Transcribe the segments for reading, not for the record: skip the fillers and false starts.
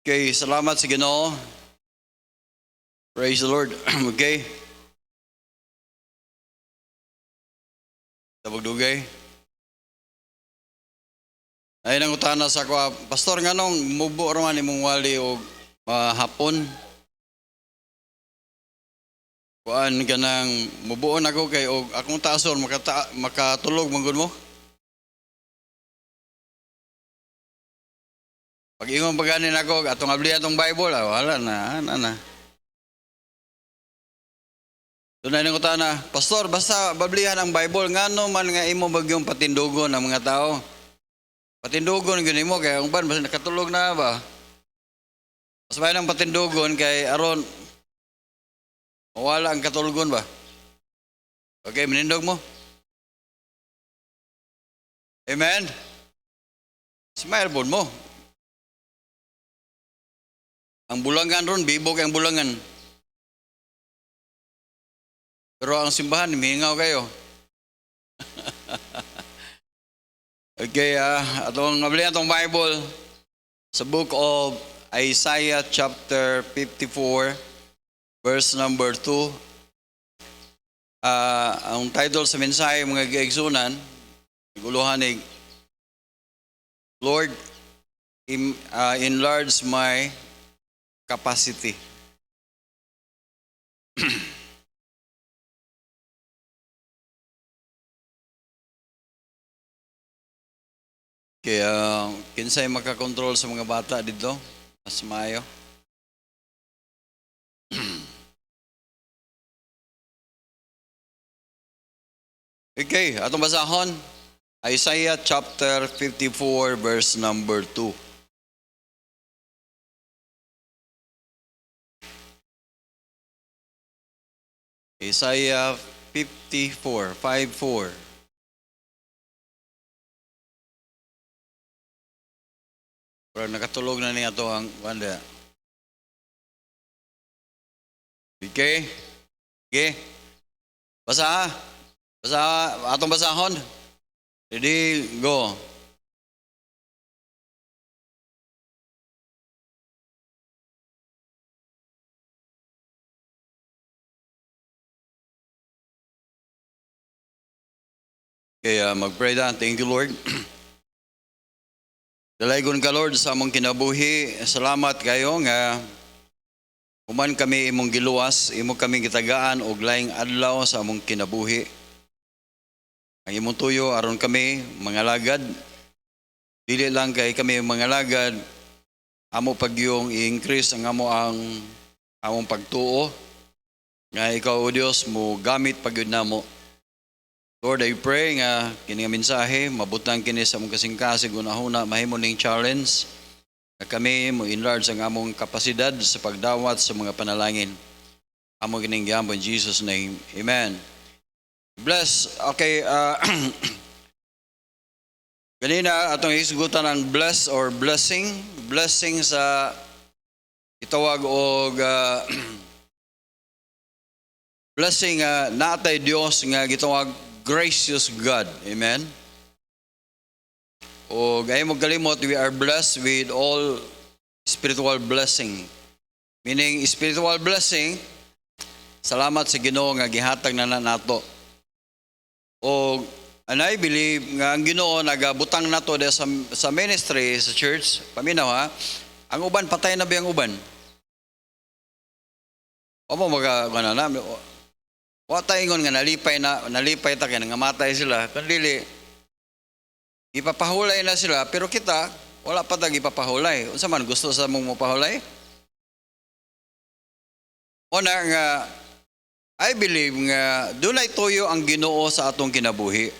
Okay, salamat sa Ginoo. Praise the Lord. Okay. Tabagdugay. Ay nang utana sa ko, pastor nganong mubo ra man imong wali og hapon. Kuan kanang mubuon ako kay og akong taason makatulog manggod mo. Pag ingon paganin ako atong ablihan tong Bible, wala na. Tunay nang utana, pastor basta bablihan ang Bible ngano man nga imo bagyong patindugon ang mga tao. Patindugon gyud mo kay uban basta nakatulog na ba. Mas may nang patindugon kay aron wala ang katulgon ba. Okay, manindog mo. Amen. Smile po mo. Ang bulangan ron, bibog ang bulangan. Pero ang simbahan, mihingaw kayo. Okay, atong nabalihan atong Bible sa book of Isaiah chapter 54, verse number 2. Ang title sa mensahe mga giigsunan, guluhan ni Lord, enlarge my capacity. Kaya kinsay makakontrol sa mga bata dito, mas maayo. Okay, atong basahon, Isaiah chapter 54 verse number 2. Isaiah 54. Pero nakatulog na niya ito ang wanda. Okay? Basa atong basahon. Ready, go. Kaya mag-pray na. Thank you, Lord. Dalaygon ka, Lord, sa among kinabuhi. Salamat kayo nga human kami imong giluwas, imo kami gitagaan og laing adlaw sa among kinabuhi. Ang imong tuyo aron kami mga lagad. Dili lang kay kami mga lagad, amo pagyong i-increase ang among pagtuo. Nga ikaw, O Dios, mo gamit pagyud namo. Lord, I pray nga kini nga mensahe mabutang kini sa among kasing-kasig unahuna mahimo ning challenge nga kami mo enlarge ang among kapasidad sa pagdawat sa mga panalangin. Amo kining giampo in Jesus name. Amen. Bless. Okay, ganina atong isgutan ang bless or blessing. Blessing sa itawag og blessing natay Dios nga gitawag gracious God. Amen. O gaya mo kalimot, we are blessed with all spiritual blessing. Meaning, spiritual blessing, salamat sa Ginoo nga gihatag na nato. O and I believe nga ang Ginoo nagabutang nato sa ministry, sa church, paminaw ha, ang uban, patay na ba ang uban? O mo wata ingon nga nalipay ta kay nangamatay sila. Kundi ipapahulay na sila pero kita wala pa tag ipapahulay. Unsa man gusto sa mong mapahulay? Una nga I believe nga dunay tuyo ang Ginoo sa atong kinabuhi.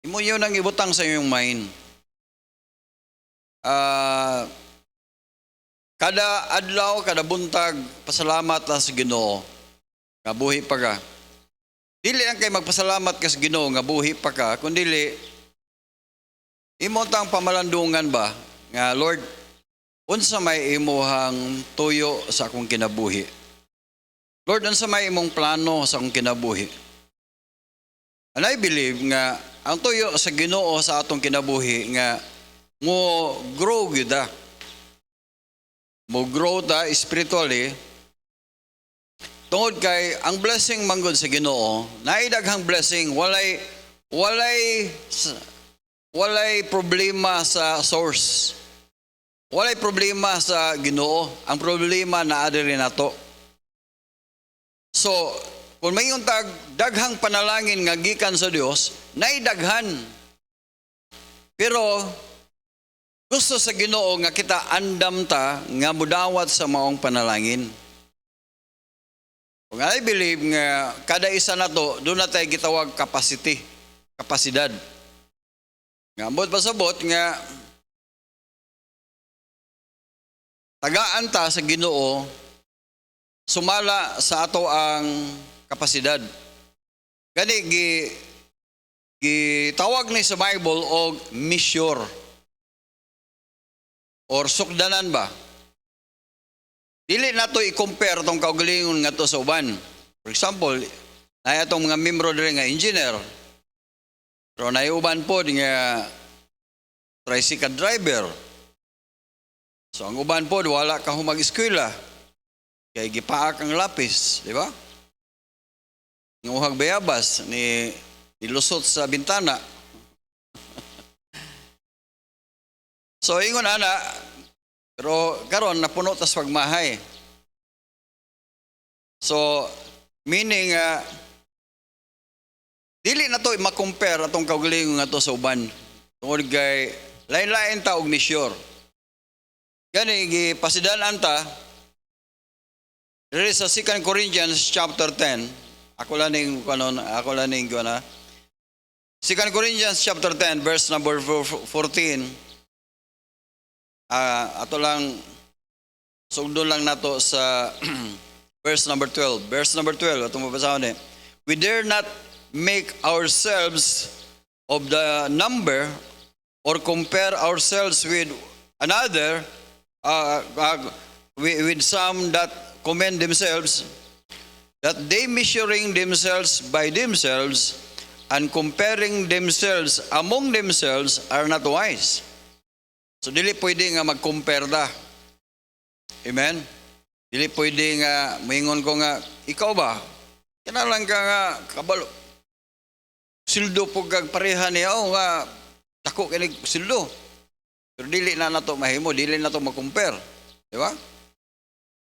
Imo yun ang ibutang sa iyong mind. Kada adlaw, kada buntag, pasalamat ta sa Ginoo. Nga buhi pa ka. Dili lang kay magpasalamat ka sa Ginoo nga buhi pa ka, kundi imo tang pamalandungan ba nga Lord, unsa may imuhang tuyo sa akong kinabuhi? Lord, unsa may imong plano sa akong kinabuhi? And I believe nga ang tuyo sa Ginoo sa atong kinabuhi nga mo grow gyud. mo grow ta spiritually tungod kay ang blessing manggod sa Ginoo naidaghang blessing walay problema sa source. Walay problema sa Ginoo. Ang problema naa diri nato. So, kung may untag daghang panalangin nga gikan sa Dios, naidaghan. Pero gusto sa Ginoo nga kita andam ta nga mudawat sa maong panalangin. Kung I believe nga kada isa nato doon na tayo gitawag kapasidad. Nga ambot pasabot nga tagaan ta sa Ginoo sumala sa ato ang kapasidad. Gani gitawag ni sa Bible og measure or sukdanan ba. Dili nato i-compare tong kaugalingon nga to sa uban. For example, na atong mga membro diri nga engineer. Pero na uban po nga tricycle driver. So ang uban po wala ka humag-eskwela. Kay gipaak ang lapis, di ba? Nguhag bayabas ni nilusot sa bintana. So ingon ana, pero karon napuno tas pagmahay. So meaning dili na to ma-compare atong kaugalingon nga to sa uban. Tungod kay lain-lain ta og measure. Gani gipasidan-an ta diri sa 2 Corinthians chapter 10. Ako lang ning 2 Corinthians chapter 10 verse number 14. Ato lang sugdo lang nato sa verse number 12. Verse number 12 atong mabasahon ni. We dare not make ourselves of the number or compare ourselves with another with some that commend themselves, that they measuring themselves by themselves and comparing themselves among themselves are not wise. So dili pwede nga mag-compare ta. Amen? Dili pwede nga moingon ko nga ikaw ba kinalang ka nga kabalo sildo po kag pareha niya nga dako kini sildo. Pero dili na nato mahimo, dili na to mag-compare. Di ba?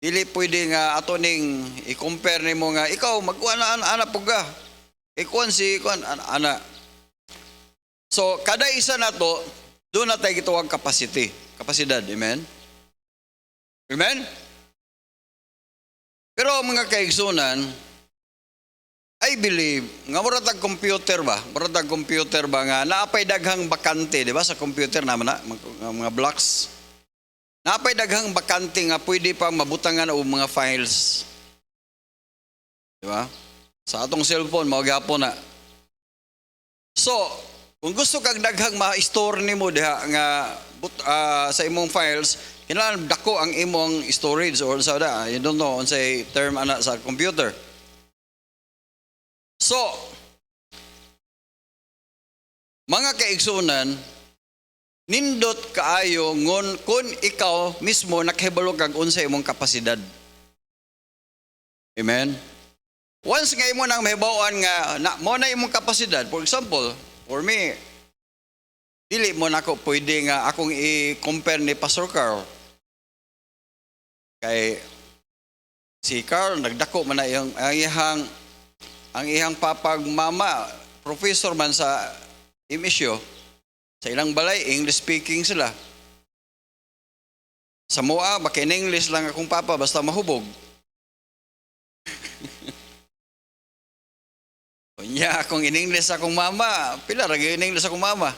Dili pwede nga ato ning i-compare nimo nga ikaw magkuan ana puga. Ikuan si ikuan ana. So kada isa nato doon na tayo gitawag kapasidad. Amen? Amen? Pero mga kaigsunan, I believe nga muratag computer ba nga naapay daghang bakante, di ba sa computer naman na mga blocks. Naapay daghang bakante nga pwede pa mabutangan og mga files. Di ba? Sa atong cellphone mao gyapon na. So, kung gusto kag daghang ma-store nimo diha nga sa imong files, kinahanglan dako ang imong storage or sa you don't know unsay term ana sa computer. So, mga kaigsunan, nindot kaayo ngon kun ikaw mismo nakahibalo kag unsay imong kapasidad. Amen. Once nga imo nang mahibaw-an nga mo na imong kapasidad, for example, for me, dili mo nako pwede nga akong i-compare ni Pastor Carl. Kay si Carl nagdako man na ang iyang papag mama, professor man sa MSU, sa ilang balay, English speaking sila. Sa mua, makin-English lang akong papa, basta mahubog. Kunya, akong in-English akong mama, pila ragi in-English akong mama.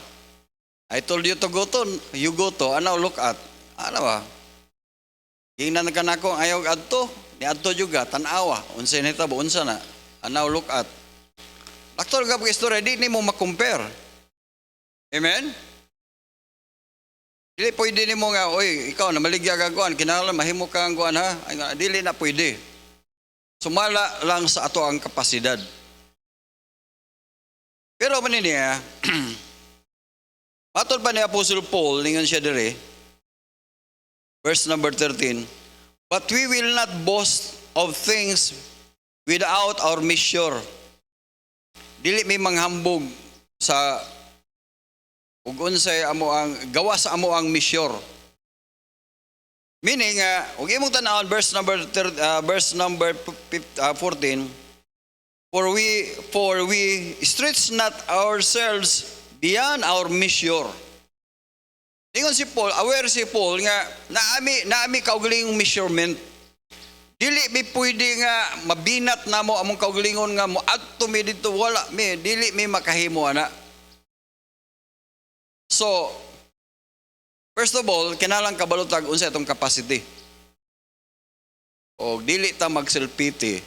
I told you to go to, you go to, ano look at? Ano ba? Ingnan ka na akong ayaw adto, ni adto juga, tanawa, unsay nitabo, unsa na. Now look at. Aktor ka pag-istorya, di mo makompare. Amen? Dili pwede ni mo nga, oy, ikaw na maligya ka kuan, kinahanglan mahimo ka ang kuan ha. Ay, dili na pwede. Sumala lang sa ato ang kapasidad. Pero man niya, matod pa ni Apostle Paul, ningon siya dire, verse number 13. But we will not boast of things without our measure. Dili mi manghambog sa ug unsay amo ang gawa sa amo ang measure. Meaning, ug imong tan-awon verse number 14. For we stretch not ourselves beyond our measure. Ingon si Paul, aware si Paul nga naami kaugalingong measurement. Dili mi pwede nga mabinat namo among kaugalingon nga mo adto mi dito wala mi dili mi makahimo ana. So, first of all, kinalang kabalutag unsa itong capacity. O dili ta magselpiti.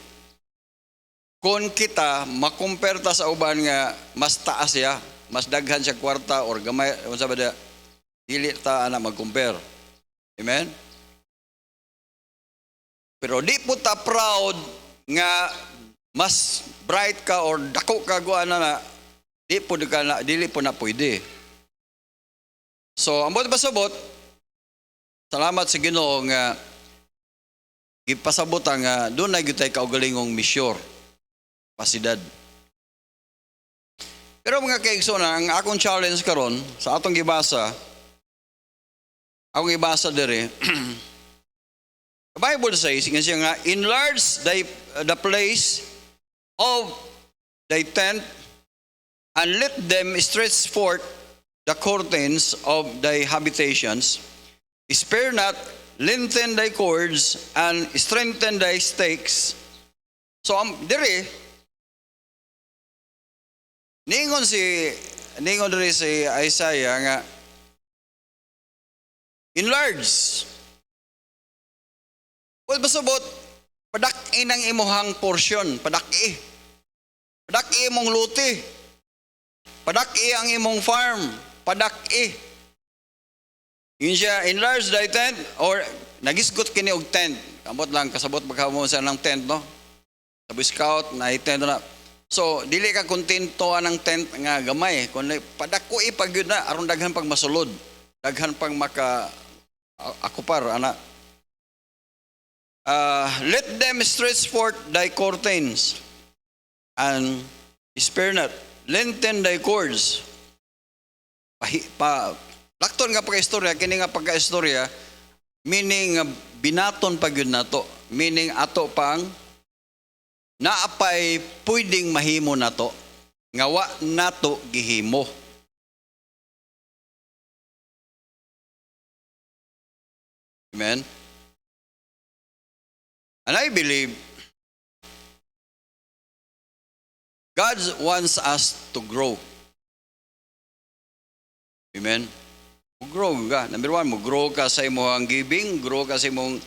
Kung kita makumpare ta sa uban nga mas taas siya, mas daghan siya kwarta or gamay unsa ba da dili ta ana magcompare. Amen. Pero di po ta proud nga mas bright ka or dako ka guana na dili po na pwede. So ambot pasabot, salamat sa Ginoo nga gipasabot nga doon na gyud tay kaugalingong measure. Pasidad. Pero mga kaigsoon, ang akong challenge karon sa atong gibasa, akong ibasa dere. The Bible says, nga siya nga, enlarge the place of thy tent and let them stretch forth the curtains of thy habitations. Spare not, lengthen thy cords and strengthen thy stakes. So, dere, Ningon diri si Isaiah nga enlarge. Well, basabot padaki ng imuhang portion, padaki. Padaki imong luti. Padaki ang imong farm, padaki. Yun siya, enlarge thy tent or nagisgot kini og tent. Kamot lang kasabot magkamo sa ng tent, no? Sa Boy Scout na tent na. So, dili ka kontento anang tent nga gamay. Kung padako ipagyud na, aron daghan pang masulod. Daghan pang maka akupar, ana. Let them stretch forth thy curtains and spare not. Lengthen thy cords. Lakton nga pagka-istorya, kini nga pagka-istorya, meaning binaton pagyud nato. Meaning ato pang naapay pwedeng mahimo nato nga wa nato gihimo. Amen. And I believe God wants us to grow. Amen. Grow ka. Number one, grow ka sa imong giving, grow ka sa imong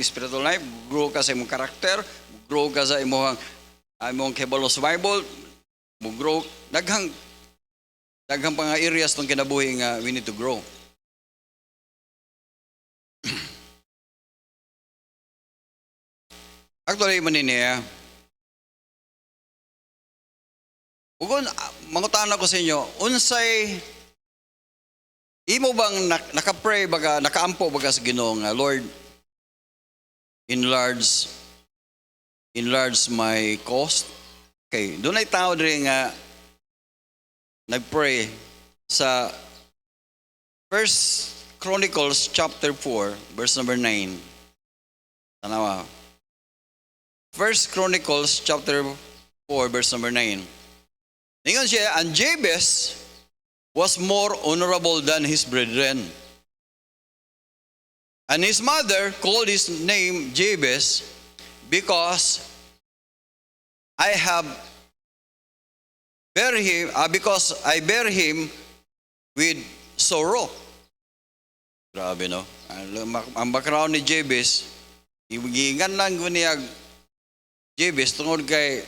spiritual life, grow ka sa imong karakter, grow ka sa imong kabalo sa Bible, grow daghang pa nga areas tong kinabuhi nga we need to grow. Actually, maniniya, ugon mangutan ako sa inyo, unsay imo bang naka-pray baga, nakaampo baga sa Ginoo nga, Lord, enlarge my cost. Okay, doon ay tao rin nga nag-pray sa 1 Chronicles chapter 4, verse number 9. Tanawa. 1 Chronicles chapter 4, verse number 9. Ingon siya, and Jabez was more honorable than his brethren. And his mother called his name Jabez because I bear him with sorrow. Grabe, no? Ang background ni Jabez, igingan lang ko niya Jabez tungod kay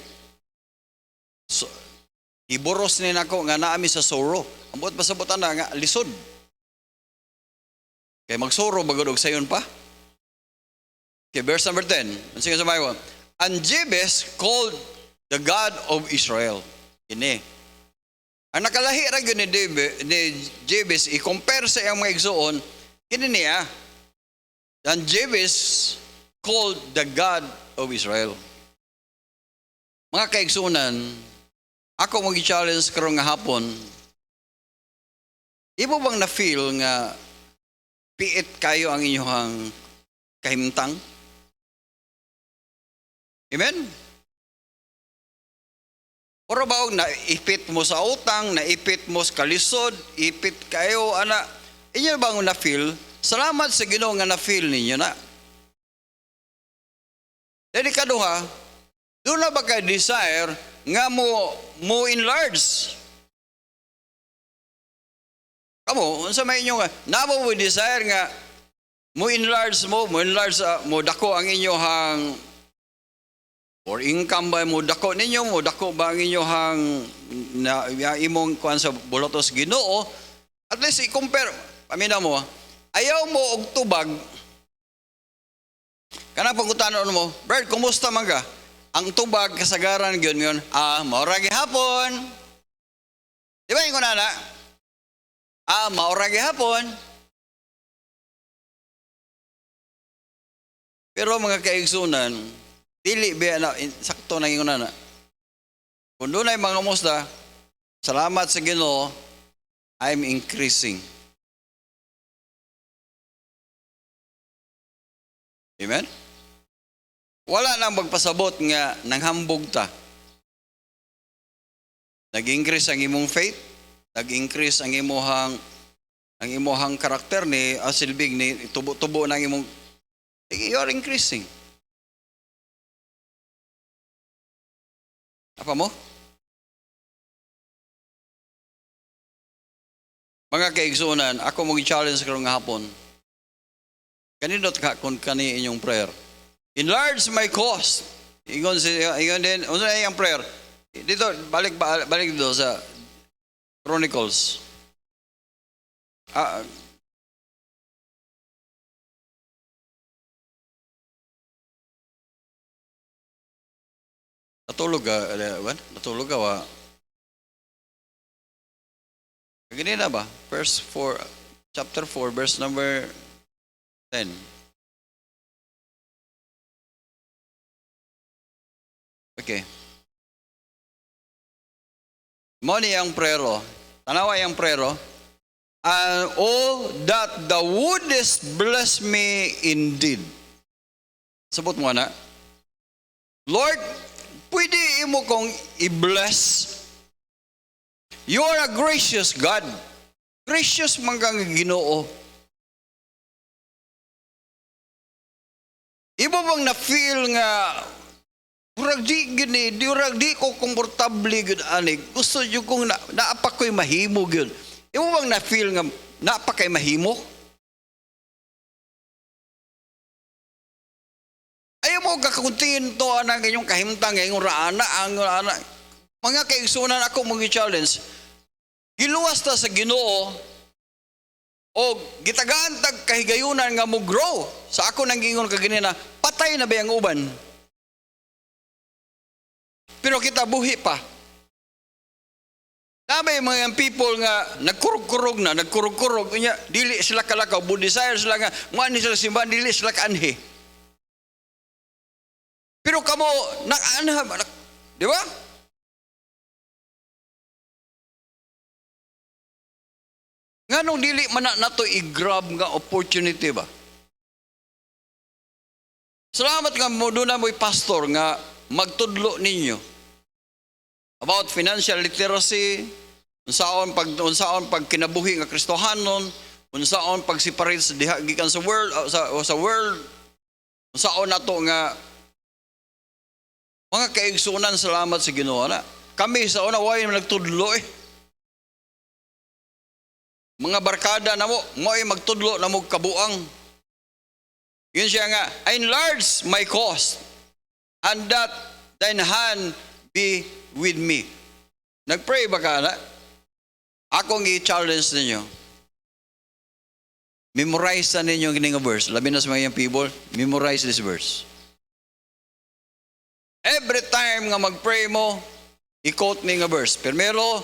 iboros ni nako nga naami sa sorrow. Ambot pasabutan na nga lisod. Kay magsoro bagod og sayon pa. Okay, verse number 10. Sige sa Bible. And Jabez called the God of Israel. Ini. Ang nakalahi ra gyud ni Jabez i-compare sa iyang mga igsoon kini niya. And Jebus called the God of Israel. Mga kaigsunan, ako mag-challenge karong nga hapon, imo bang na-feel nga piit kayo ang inyong kahimtang? Amen? Pero ba naipit mo sa utang, naipit mo sa kalisod, ipit kayo, ana, inyo bang na-feel? Salamat sa Ginoo nga na-feel ninyo na. Dili kaduha, doon na ba ka desire nga mo enlarge? Kamo, unsa may inyo nga, namo mo desire nga mo enlarge, mo dako ang inyong or income ba mo dako ninyo, mo dako ba ang inyong na imong kuan sa bulotos Ginoo? At least i-compare, pamina mo, ayaw mo og tubag. Kana pangutanon mo, Brad, kumusta man ka? Ang tubag kasagaran gyud ngayon, maura gihapon. Di ba yung nana? Maura gihapon. Pero mga kaigsunan, dili ba na sakto na yung nana. Kung doon ay mga musta, salamat sa Ginoo, I'm increasing. Amen? Wala nang magpasabot nga nanghambog ta. Nag-increase ang imong faith, nag-increase ang imong karakter ni silbig ni tubo-tubo ng imong, you are increasing. Apa mo? Mga kaigsunan, ako mong i-challenge karong hapon. Kanindot ka kung kani inyong prayer. Enlarge my cause. Ingon din, unsa ay ang prayer? Dito balik dito sa Chronicles. Natulog ka wa. Ganina ba? Verse 4, chapter 4, verse number 10. Okay. Moni ang prero. Tanawa yung prero. Oh, that thou wouldest bless me indeed. Sabot mo na. Lord, pwede mo kong i-bless. You are a gracious God. Gracious man kang Ginoo. Iba bang na-feel nga Urag di ko komportable gud ani. Gusto jud kong naapa ko'y mahimo gud. Imo bang na-feel nga naapa kay mahimo? Ayaw mo kakuntingin to ang inyong kahimtang ngayong raana ang mga kaigsunan ako mong i-challenge. Giluwas ta sa Ginoo o gitagaan tag kahigayunan nga mo grow. Sa ako nang gingon kaginina, patay na ba ang uban? Pero kita buhi pa. Namay mga people nga nagkurog-kurog, dili sila kalakaw, desire sila nga, ni sila simbahan, dili sila kaanhi. Pero kamo, di ba? Nga nung dili man na to i-grab nga opportunity ba? Salamat nga mo doon na mo'y pastor nga magtudlo ninyo about financial literacy, unsaon pag kinabuhi nga Kristohanon, unsaon pag separate sa diha gikan sa world, unsaon nato nga mga kaigsunan. Salamat sa Ginoo na. Kami sa una way nagtudlo Mga barkada na mo ay magtudlo na mo kabuang. Yun siya nga, I enlarge my cause, and that thine hand be with me. Nagpray ba ka na? Akong i-challenge ninyo. Memorize na ninyo ang verse. Labi na sa mga people, memorize this verse. Every time nga mag-pray mo, i-quote ni nga verse. Primero,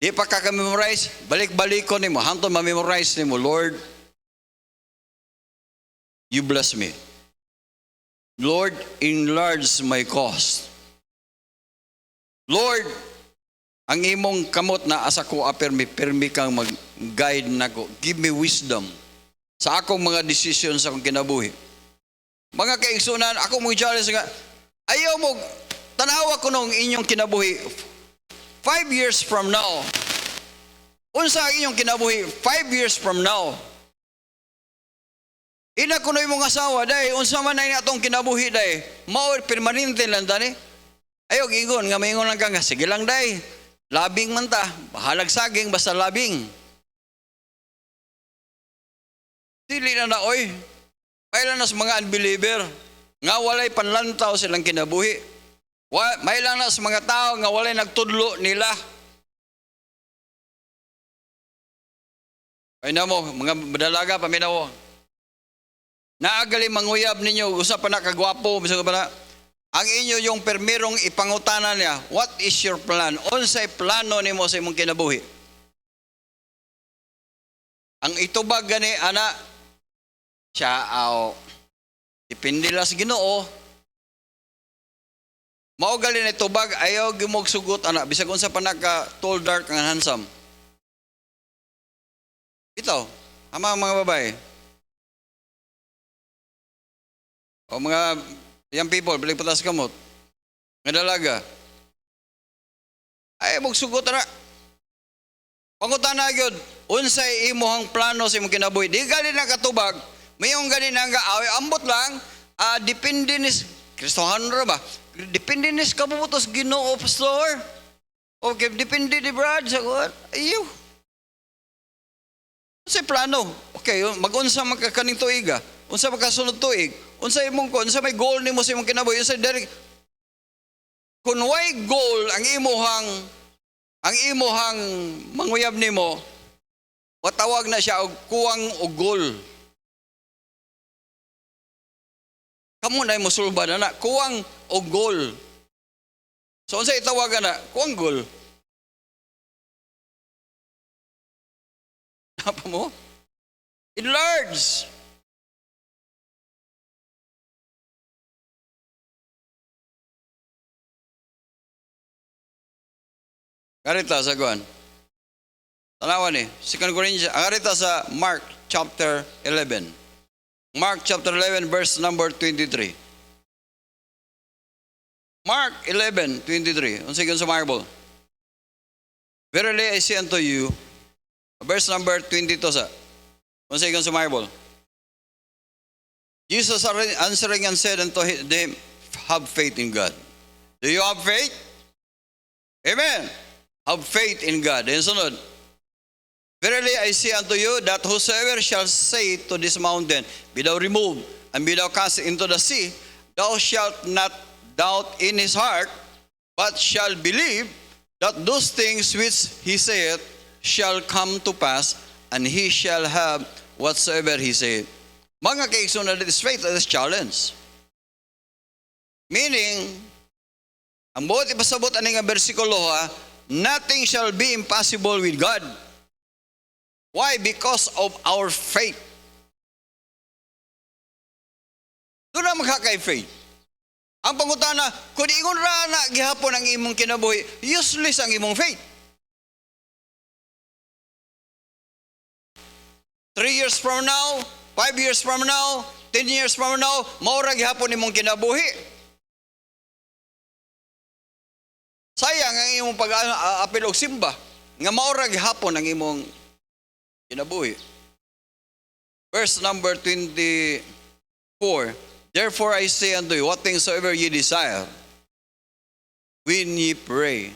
di pa ka-memorize, balik-balik ko ni mo. Hantong ma-memorize ni mo, Lord, you bless me. Lord, enlarge my cause. Lord, ang imong kamot na asa ko permi kang mag-guide nako. Give me wisdom sa akong mga decision sa akong kinabuhi. Mga kaigsunan, ako mong challenge nga, ayaw mo, tanawa ko nung inyong kinabuhi, 5 years from now, unsa ang inyong kinabuhi, 5 years from now, ina ko na imong asawa, dahi, unsa man na itong kinabuhi, dahi, mao permanente lang, dani, ayaw, gingon, nga maingon lang ka nga, sige lang, dahi, labing man ta, bahalag saging, basta labing. Dili na na, oy, mailan na sa mga unbeliever, nga walay panlantaw silang kinabuhi. May lang na sa mga tao nga walay nagtudlo nila. Ay na mo, mga dalaga, paminaw. Naagali manguyab ninyo, usa pa na kagwapo, bisa pa na. Ang inyo yung permirong ipangutana niya, what is your plan? Unsay plano nimo sa imong kinabuhi? Ang itubag gani, ana, siya, dipindi lang sa Ginoo. Mao gali na tubag, ayaw gimog sugot, ana, bisag unsa pa naka tall, dark, and handsome. Ito, ama mga babae. O mga young people, balik patas kamot. Nga dalaga. Ay, mog sugot, ana. Pangutan na yun, unsay imuhang plano sa imong kinabuhi. Di gali na katubag, mayong gali na nga, ambot lang, depende ni Kristohan ra ba? Depende ni kabubutos Ginoo, pastor. Okay, depende ni Brad sa kuan. Ayaw. Unsay plano? Okay, mag-unsa magkakaning tuiga? Unsa magkasunod tuig? Unsa imong kon? Unsa may goal nimo sa imong kinabuhi? Unsa direct? Kung way goal ang imuhang manguyab nimo, watawag na siya og kuwang og goal. Kamu na mo sulban na kuwang o goal. So unsa itawagan na kuwang goal? Apa mo? Enlarge. Karita sa kuan. Tanawan ni 2 Corinthians. Karita sa Mark chapter 11. Mark chapter 11 verse number 23. Mark 11:23. Unsa gyud sa Bible? Verily I say unto you, verse number 22 sa. Unsa gyud sa Bible? Jesus answering and said unto them, have faith in God. Do you have faith? Amen. Have faith in God. And sunod, verily I say unto you that whosoever shall say to this mountain, be thou removed and be thou cast into the sea, thou shalt not doubt in his heart, but shall believe that those things which he saith shall come to pass, and he shall have whatsoever he saith. Mga kaigsunan, that is faith, that is challenge. Meaning, ang buot ipasabot ani nga bersikulo nothing shall be impossible with God. Why? Because of our faith. Doon na magkakay faith. Ang pangutana, kung ingon ra na gihapon ang imong kinabuhi, useless ang imong faith. 3 years from now, 5 years from now, 10 years from now, maura gihapon imong kinabuhi. Sayang ang imong pag-apil og simba, nga maura gihapon ang imong kinabuhi. Verse number 24. Therefore I say unto you, what things soever ye desire, when ye pray,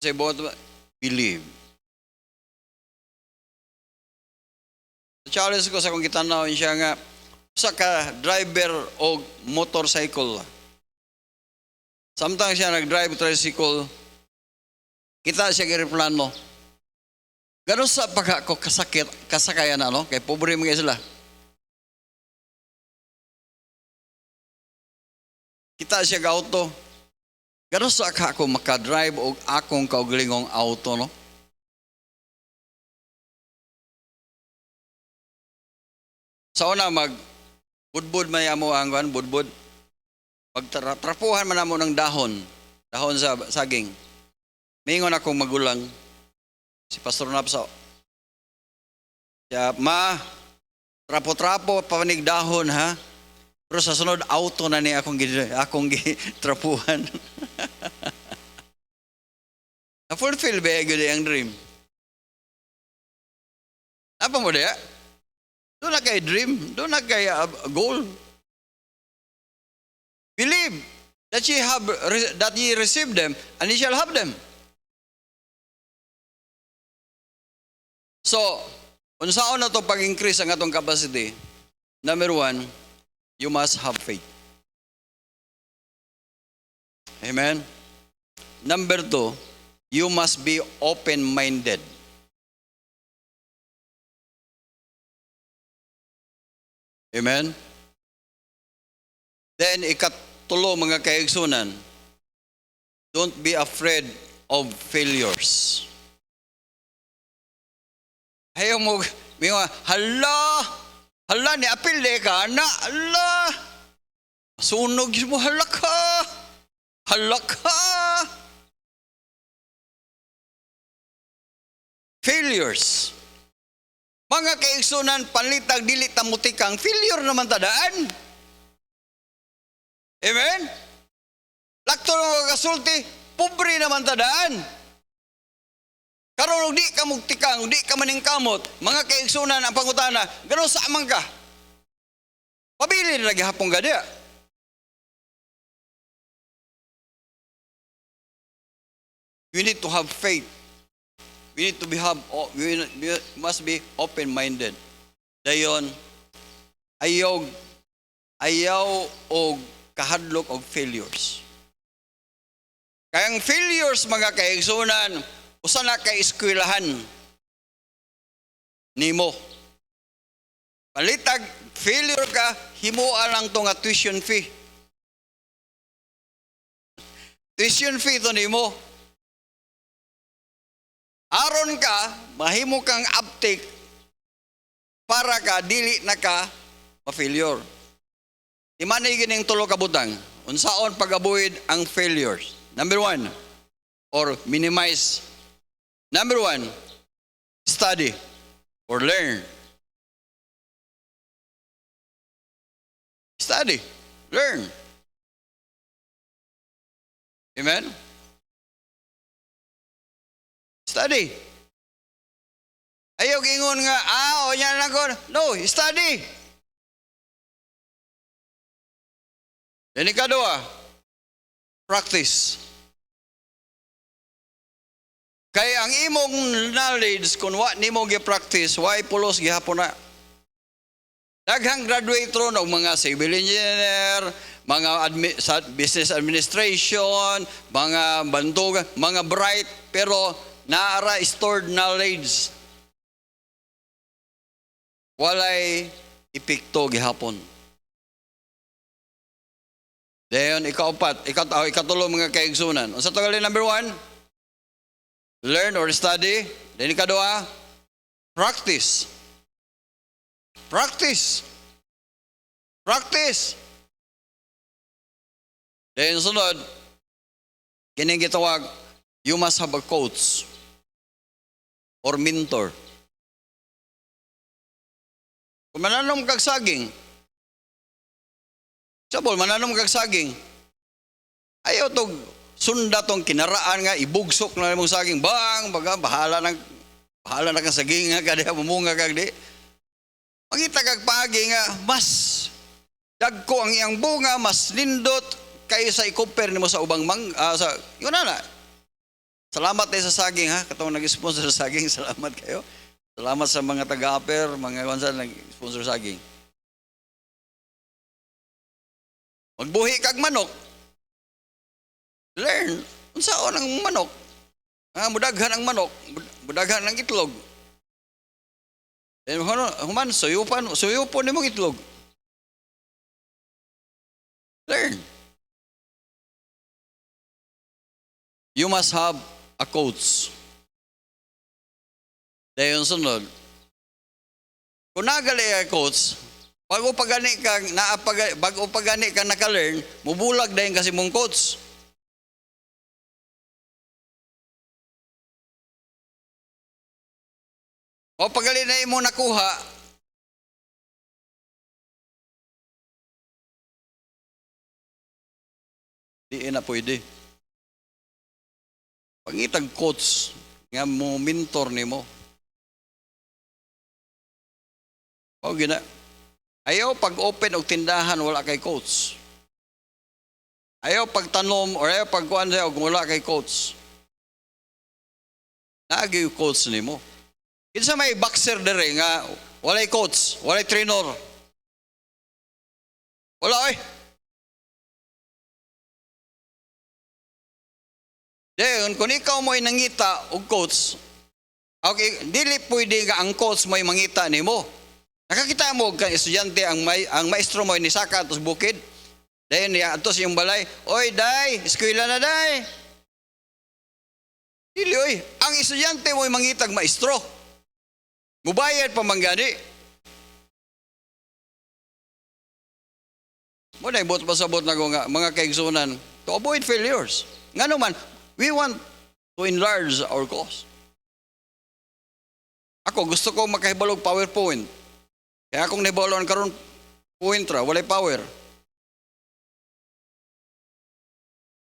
say both, believe. Challenge ko sa kong gitanawin siya nga, sa ka driver o motorcycle. Samtang siya nag-drive tricycle, kita siya giriplano. Ganon sa pagka ko kasakayan na, no? Kaya pobre mga sila. Kita siya ka auto. Ganon sa ako makadrive o akong kaugalingong auto, no? Sa una, budbud may amo ang kuan, budbud. Pagtrapuhan man namo ng dahon sa saging. Mingon akong magulang, si Pastor Napsa. Siya, ma, trapo-trapo panig dahon ha. Pero sa sunod auto na ni akong gitrapuhan. Na-fulfill ba yung ang dream? Apa mo diya? Doon na kay dream, doon na kay goal. Believe that ye receive them and ye shall have them. So, unsaon na to pag-increase ang atong capacity? Number 1, you must have faith. Amen? Number 2, you must be open-minded. Amen? Then, ikatulo mga kaigsunan, don't be afraid of failures. Ayaw mo, hala, ni apil de ka, hala, sunog mo, hala ka. Failures. Mga kaigsunan, panlitag, dili tamutikang, failure naman tadaan. Amen? Lakto ng kasulti, pobre naman tadaan. Karon di ka mugtikang, di ka maningkamot, mga kaigsunan ang pangutana, gano'n sa amang ka? Pabili na lagi hapong gada. You need to have faith. We must be open-minded. Dayon, ayaw og kahadlok og failures. Kayang failures mga kaigsunan, usa na kay eskwelahan nimo. Palitag failure ka, himuan lang to nga tuition fee. Tuition fee to nimo. Aron ka, mahimo kang uptake para ka dili na ka ma-failure. Di man gining tulo ka butang. Unsaon pag-avoid ang failures? Number 1, or minimize. Number 1, study or learn. Study, learn. Amen? Study. Ayaw gingon nga, o yan lang ko. No, study. Then ikadua, practice. Kaya ang imong knowledge, kung wa nimo gi-practice, why pulos gihapon na. Daghang graduate ron og mga civil engineer, mga business administration, mga bantugan, mga bright, pero naara stored knowledge. Walay epekto gihapon. Dayon ikatulo mga kaigsunan. Unsa to gali number 1? Learn or study. Then ikadua, practice. Practice. Practice. Then sunod, kining gitawag, you must have a coach or mentor. Kung mananom kag saging, sabol mananom kag saging, ayaw tog sunda tong kinaraan nga ibugsok na mong saging, bahala na kang saging nga kada mumunga kag di. Magita kag paagi nga mas dagko ang iyang bunga, mas lindot kaysa i-compare nimo sa ubang sa yun na. Salamat tayo sa saging ha, katong nag-sponsor sa saging, salamat kayo. Salamat sa mga taga-aper, mga konsa nag-sponsor sa saging. Magbuhi kag manok. Learn unsaon ang manok. Mudaghan ang manok, mudaghan ang itlog. Then human suyupon nimong itlog. Learn. You must have a coach. Dayon sunod, kung nagali ang coach, Bago pagani ka naka-learn, mubulag dayon kasi mong coach. O paggali na imo nakuha, di na pwede. Pangitag coach nga mo mentor nimo. O gina. Ayaw pag-open og tindahan wala kay coach. Ayaw pagtanom or ayaw pagkuan sa og wala kay coach. Naagi yung coach nimo. Kinsa may boxer dere nga walay coach, walay trainer. Wala oy. Dayon kung ikaw mo'y nangita og coach, okay, dili pwede nga ang coach mo'y mangita nimo. Nakakita mo kang estudyante ang maestro mo ni saka atos bukid. Dayon niya atos yung balay, "Oy, day, eskwela na day." Dili oy, ang estudyante mo'y mangitag maestro. Mubayad pa man gani. Mo na ibot pasabot na ko nga mga kaigsunan to avoid failures. Ngano man, we want to enlarge our cause. Ako gusto ko makahibalog PowerPoint. Kaya akong nibalon karon point ra, walay power.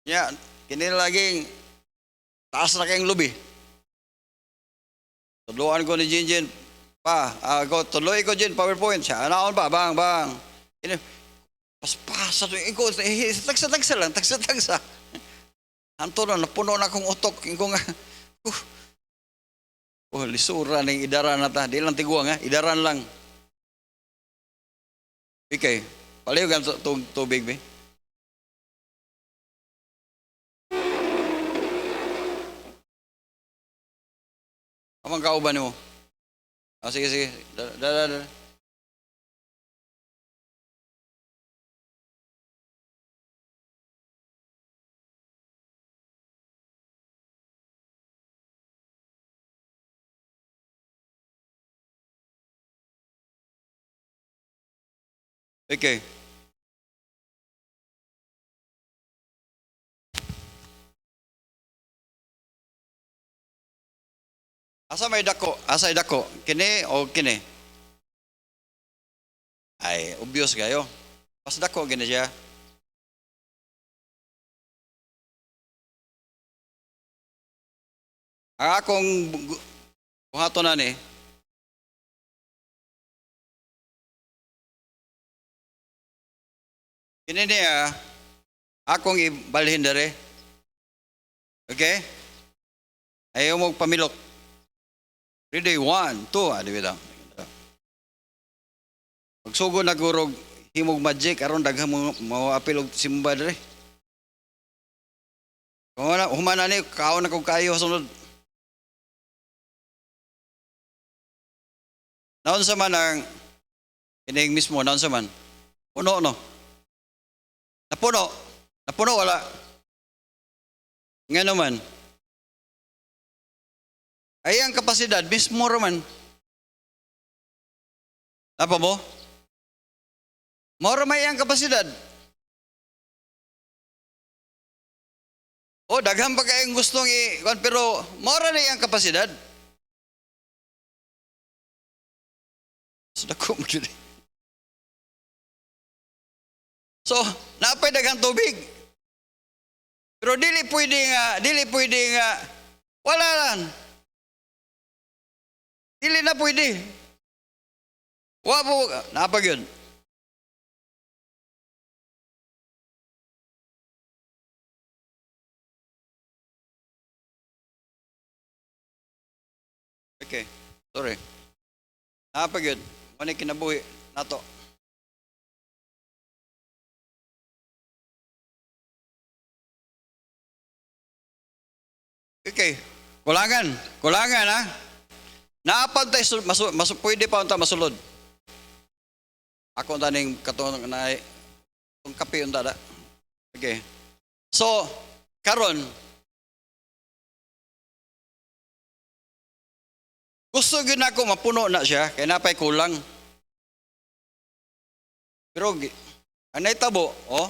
Ya, kini laging taas na kayong lubi. Tudloan ko ni Jinjin, pa, ako tuloy ko Jin PowerPoint siya. Anaon pa, bang. Ini paspasa to iko, tagsa lang, tagsa. Anto na napuno na akong utok, iko nga. Lisura ning idaran na ta, di lang tiguang ha, idaran lang. Okay, palayo gan tubig be. Amang kauban mo. Sige. Dala. Okay. Asay dako, kini o kini. Ay, obvious kayo. Mas dako gini siya. Ang akong buhaton na ni, kini niya, akong ibalhin dere. Okay? Ayaw mo pamilok. Ready, 1, 2, di ba? Magsugod na gurog, himog magic, aron daghang mo apil og simba dere. Kung humana ni, kaon na kong kayo sunod. Naon sa man ang kining mismo, naon sa man? Puno, no? Napuno, wala. Nga naman. Ay ang kapasidad, mismo raman. Apa mo? Mora may ang kapasidad. O, daghang pa kayong gustong pero mora na ang kapasidad. Sudah ko magkili. So, napay daghang tubig. Pero dili pwede nga, wala lang. Dili na pwede. Wapo, napag yun. Okay, sorry. Napag yun. Mani kinabuhi nato. Okay, kulangan ha. Naapag tayo, pwede pa unta masulod. Ako taning katong na itong kape unta da. Okay. So, karon gusto gyud nako mapuno na siya kay napay kulang. Pero anay tabo, oh.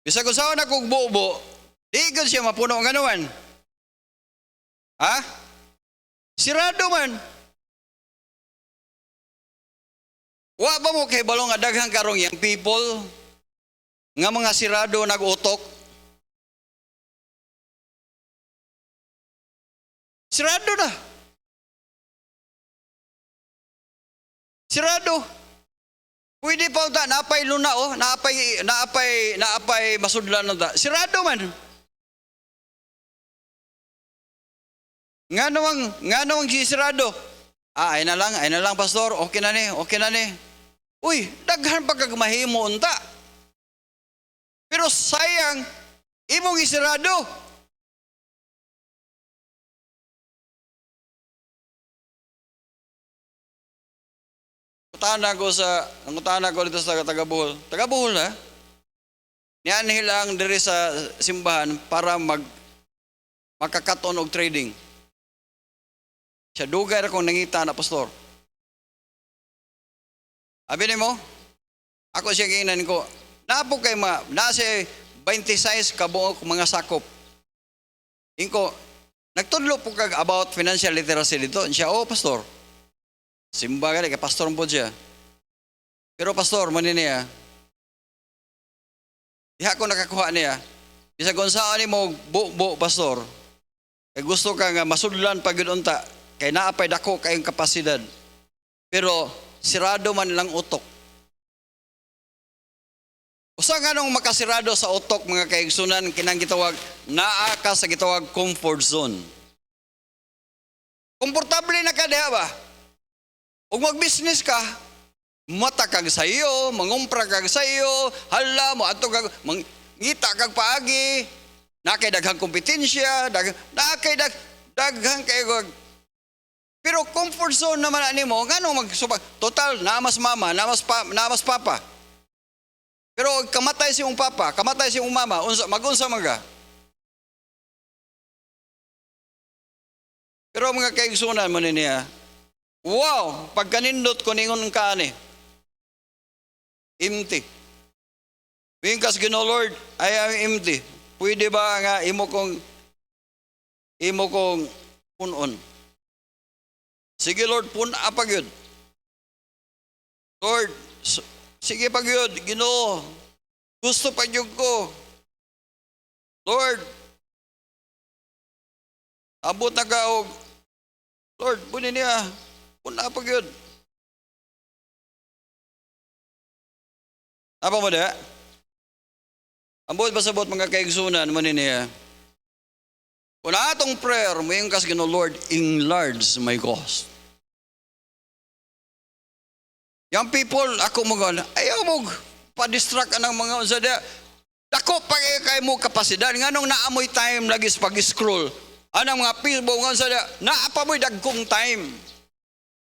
Bisa kung saan akong buo-buo, di ko siya mapuno ang anuman. Ha? Sirado man. Wa ba mo kay balong nga daghang karong yang people nga mga sirado nag-utok? Sirado na. Sirado. Pwede pa ta naapay luna oh, naapay masudlan na ta. Sirado man. Nga nawang sisirado. Ay na lang pastor, okay na ni. Uy, daghan pa kag mahimo unta. Pero sayang imong isirado. Nangutana ko dito sa taga-Bohol. Taga-Bohol ha? Niyan hilang diri sa simbahan para makakaton og trading. Siya dugay akong nangita na pastor. Abi ni mo, ako siya kainan ko, napo kay nasa 26 kabuok mga sakop. Inko, nagtudlo po kag about financial literacy dito. Siya, oh pastor, simba ka kay pastor po siya. Pero pastor, man niya, diha ko nakakuha niya. Bisa kung saan ni mo buo pastor, kay gusto ka nga masudlan pag unta, kay naapay dako kayong kapasidad. Pero sirado man lang utok. Usa nga nung makasirado sa utok mga kaigsunan kinang gitawag naa ka sa gitawag comfort zone. Komportable na ka diha ba? Ug mag-business ka, mata kag sayo, mangumpra kag sayo, hala mo ato kag mangita kag paagi, nakay daghang kompetensya, daghang kay pero comfort zone naman ani mo, ngano total namas mama, namas papa. Pero kamatay si yung papa, kamatay si yung mama, magunsa maga. Pero mga kaigsunan mo niya, wow, pagkanindot ko ningon ka ani, empty. Wingkas Ginoo Lord, I am empty. Pwede ba nga imo kong punon? Sige Lord, puna pag yun. Lord, sige pag yun, Ginoo. Gusto pag yun ko. Lord, abot na ka og Lord, punin niya. Puna pag yun. Apa mo da? Ambot pasabot mga kaigsunan mo niya. Kung atong prayer, mo yung kas Ginoo Lord, enlarge my cause. Yung people, ako mga, ayaw mo, pa-distract ng mga usada. Dako pa kay mo kapasidad. Nga nung naamoy time lagi sa pag-scroll. Anong mga Facebook nga usada, naapamoy dagkong time.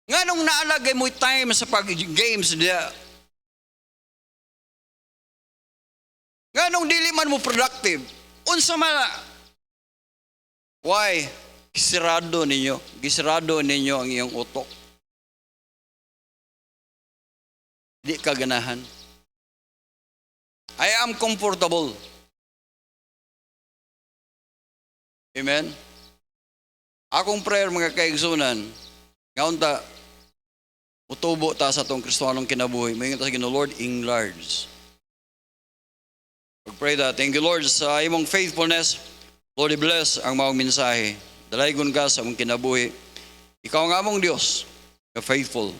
Nga nung naalagay mo time sa pag-games dia. Nga nung dili man mo productive. Unsa man. Why? Gisirado ninyo ang iyong utok. Di ka ganahan. I am comfortable. Amen? Akong prayer mga kaigsunan, ngayon ta, utubo ta sa itong Kristohanong kinabuhi, mayroon ta sa Ginoo, Lord, enlarge. Pag-pray ta, thank you Lord sa imong faithfulness. Lord, i-bless ang maong mensahe. Dalaygon ka sa among kinabuhi. Ikaw ang among Diyos, na faithful.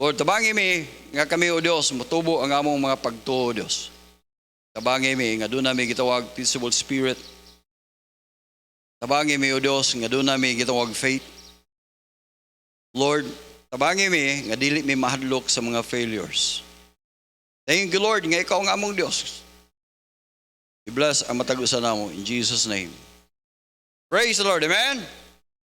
Lord, tabangi mi nga kami o Diyos, matubo ang among mga pagtuo, Diyos. Tabangi mi nga doon namin gitawag peaceable spirit. Tabangi mi o Diyos nga doon namin gitawag faith. Lord, tabangi mi nga dili mi mahadlok sa mga failures. Thank you Lord nga ikaw ang among Diyos. I-bless ang matagusan namo in Jesus' name. Praise the Lord, amen?